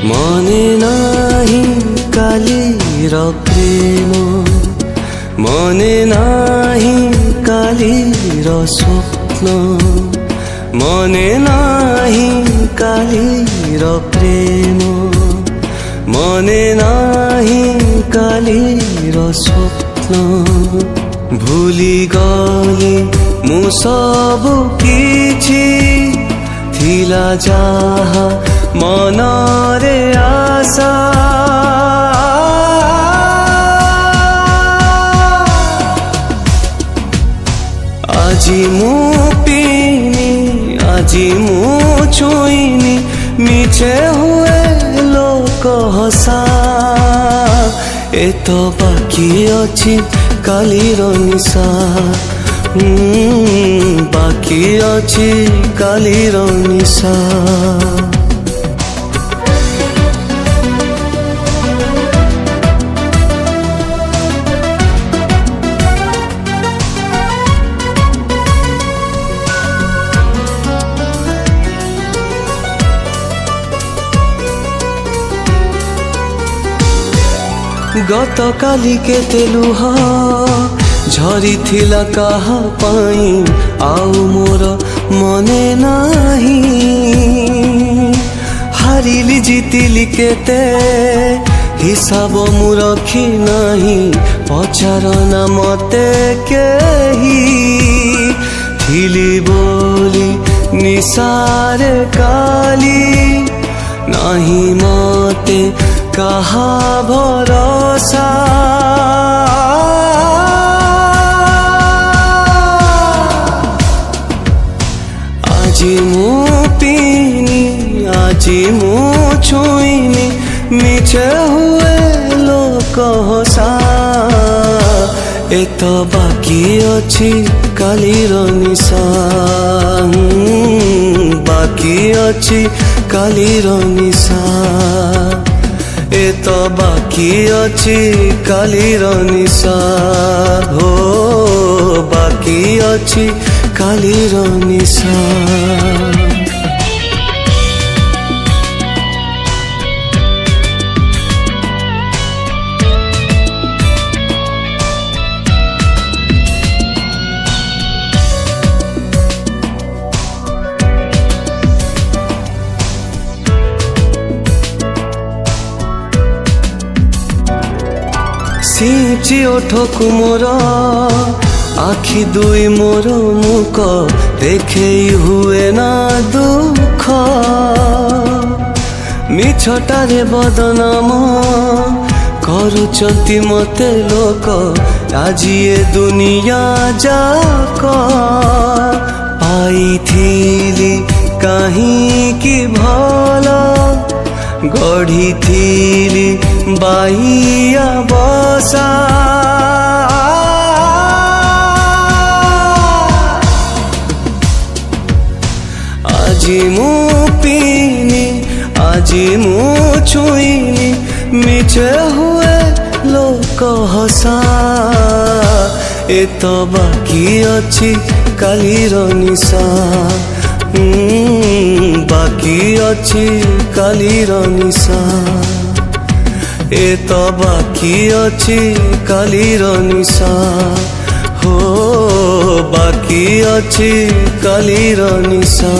मने नाही कालीर प्रेम मने नाही कालीर स्वप्न मने नाही कालीर प्रेम मने नाही कालीर स्वप्न भूली गली मु सब किछि थिला जाहा मनरे आशा आजी मु पीनी आजी मु छुईनी मिछे हुए लोक हसा एतो बाकी अछि कालीर निशा बाकी अछि कालीर निशा गत काली केते लुह झरी थिला कहा पाई आउ मोर मने नाही हारिली जीतिली केते हिसाब मु रखी नाही पचारना मते केही थिली बोली निसारे काली नाही मते कहा भरोसा आजी मु पीनी आजी मु छुईनी मिछे हुए लोक हसा एतो बाकी अछि कालीर निशा बाकी अछि कालीर निशा एतो बाकी अछि कालीर निशा हो बाकी अछि कालीर निशा सिंची ओठकु मोर आखि दुई मोर मुख देखे हुए ना दुख मिछटारे बदनाम करुचंती मते लोक आजी ए दुनिया जाक पाइथिली कहीं की भला गढ़ी थिली बाहिया बसा आजी मु पीनी आजी मु छुईनी मिछे हुए लोक हसा एतो बाकी अछि कालीर निशा बाकी अछि कालीर निशा एतो बाकी अछि कालीर निशा हो बाकी अछि कालीर निशा।